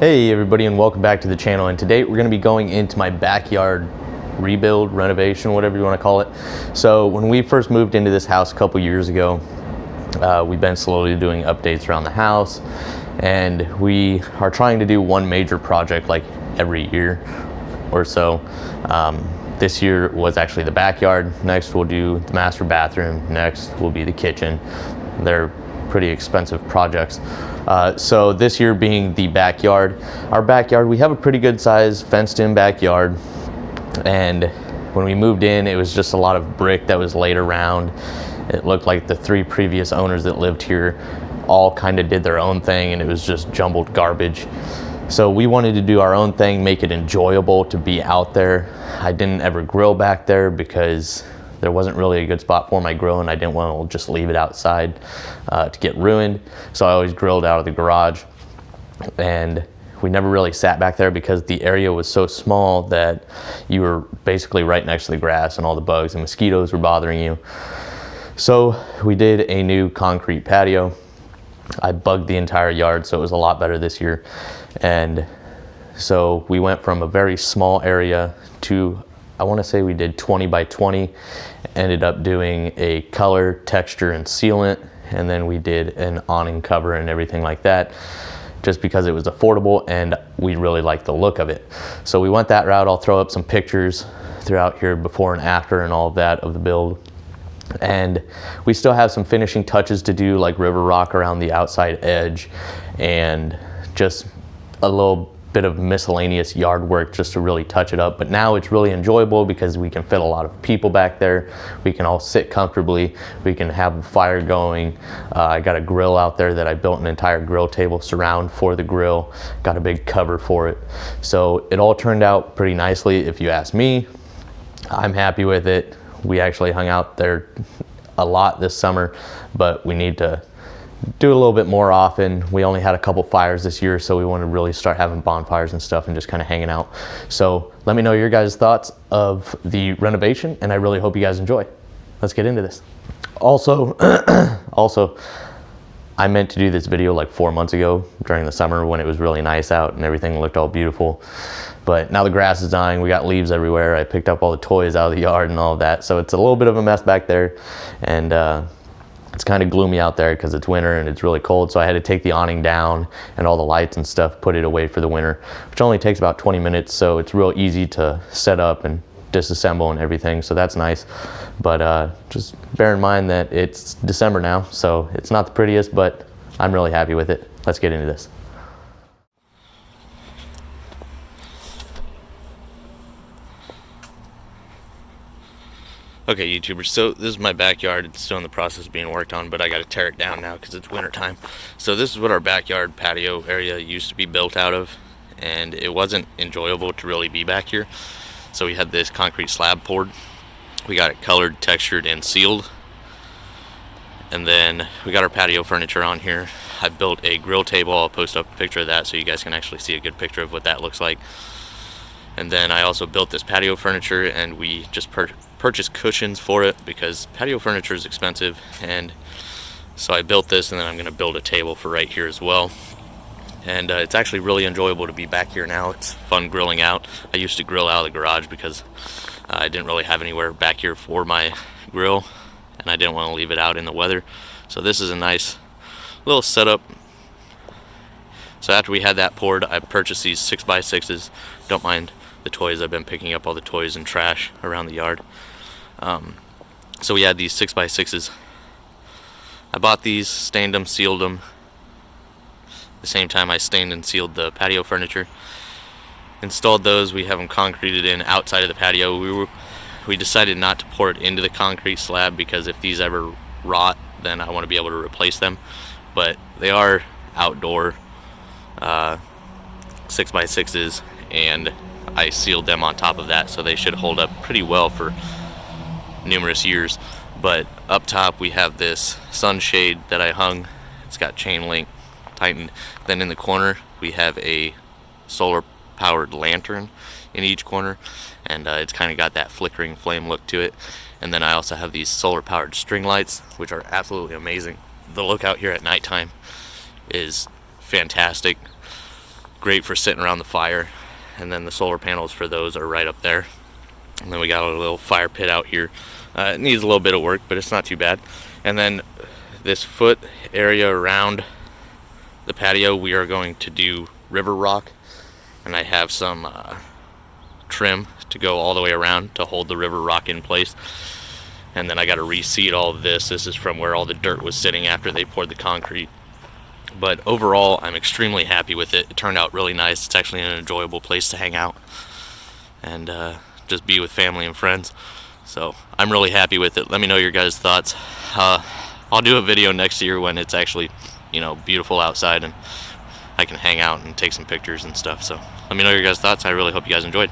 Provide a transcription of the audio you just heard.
Hey everybody, and welcome back to the channel. And today we're going to be going into my backyard rebuild, renovation, whatever you want to call it. So when we first moved into this house a couple years ago, we've been slowly doing updates around the house, and we are trying to do one major project like every year or so. This year was actually the backyard. Next we'll do the master bathroom. Next will be the kitchen. They're pretty expensive projects. So this year being the backyard, our backyard, we have a pretty good size fenced in backyard. And when we moved in, it was just a lot of brick that was laid around. It looked like the three previous owners that lived here all kind of did their own thing, and it was just jumbled garbage. So we wanted to do our own thing, make it enjoyable to be out there. I didn't ever grill back there because there wasn't really a good spot for my grill, and I didn't want to just leave it outside to get ruined. So I always grilled out of the garage, and we never really sat back there because the area was so small that you were basically right next to the grass, and all the bugs and mosquitoes were bothering you. So we did a new concrete patio. I bugged the entire yard, so it was a lot better this year. And so we went from a very small area to, I want to say we did 20 by 20, ended up doing a color, texture, and sealant, and then we did an awning cover and everything like that, just because it was affordable and we really liked the look of it. So we went that route. I'll throw up some pictures throughout here before and after and all of that of the build. And we still have some finishing touches to do, like river rock around the outside edge and just a little bit of miscellaneous yard work just to really touch it up. But now it's really enjoyable because we can fit a lot of people back there. We can all sit comfortably. We can have a fire going. I got a grill out there that I built an entire grill table surround for the grill. Got a big cover for it. So it all turned out pretty nicely, if you ask me. I'm happy with it. We actually hung out there a lot this summer, but we need to do a little bit more often. We only had a couple fires this year, so we want to really start having bonfires and stuff and just kind of hanging out. So let me know your guys' thoughts of the renovation, and I really hope you guys enjoy. Let's get into this. Also, I meant to do this video like 4 months ago during the summer when it was really nice out and everything looked all beautiful. But now the grass is dying, we got leaves everywhere. I picked up all the toys out of the yard and all of that. So it's a little bit of a mess back there. And it's kind of gloomy out there because it's winter and it's really cold. So I had to take the awning down and all the lights and stuff, put it away for the winter, which only takes about 20 minutes. So it's real easy to set up and disassemble and everything. So that's nice. But just bear in mind that it's December now. So it's not the prettiest, but I'm really happy with it. Let's get into this. Okay, YouTubers, so this is my backyard. It's still in the process of being worked on, but I got to tear it down now because it's winter time. So this is what our backyard patio area used to be built out of, and it wasn't enjoyable to really be back here. So we had this concrete slab poured. We got it colored, textured, and sealed. And then we got our patio furniture on here. I built a grill table. I'll post up a picture of that so you guys can actually see a good picture of what that looks like. And then I also built this patio furniture, and we just purchased cushions for it because patio furniture is expensive. And so I built this, and then I'm going to build a table for right here as well. And it's actually really enjoyable to be back here now. It's fun grilling out. I used to grill out of the garage because I didn't really have anywhere back here for my grill, and I didn't want to leave it out in the weather. So this is a nice little setup. So after we had that poured, I purchased these 6x6s. Don't mind the toys. I've been picking up all the toys and trash around the yard. So we had these 6x6s. I bought these, stained them, sealed them. At the same time I stained and sealed the patio furniture. Installed those. We have them concreted in outside of the patio. We decided not to pour it into the concrete slab because if these ever rot, then I want to be able to replace them. But they are outdoor 6x6s, and I sealed them on top of that, so they should hold up pretty well for numerous years. But up top we have this sunshade that I hung. It's got chain link tightened. Then in the corner we have a solar powered lantern in each corner, and it's kind of got that flickering flame look to it. And then I also have these solar powered string lights, which are absolutely amazing. The look out here at nighttime is fantastic. great for sitting around the fire. And then the solar panels for those are right up there. And then we got a little fire pit out here. It needs a little bit of work, but it's not too bad. And then this foot area around the patio, we are going to do river rock. And I have some trim to go all the way around to hold the river rock in place. And then I got to reseed all of this. This is from where all the dirt was sitting after they poured the concrete. But overall, I'm extremely happy with it. It turned out really nice. It's actually an enjoyable place to hang out and just be with family and friends. So I'm really happy with it. Let me know your guys' thoughts. I'll do a video next year when it's actually, beautiful outside and I can hang out and take some pictures and stuff. So let me know your guys' thoughts. I really hope you guys enjoyed.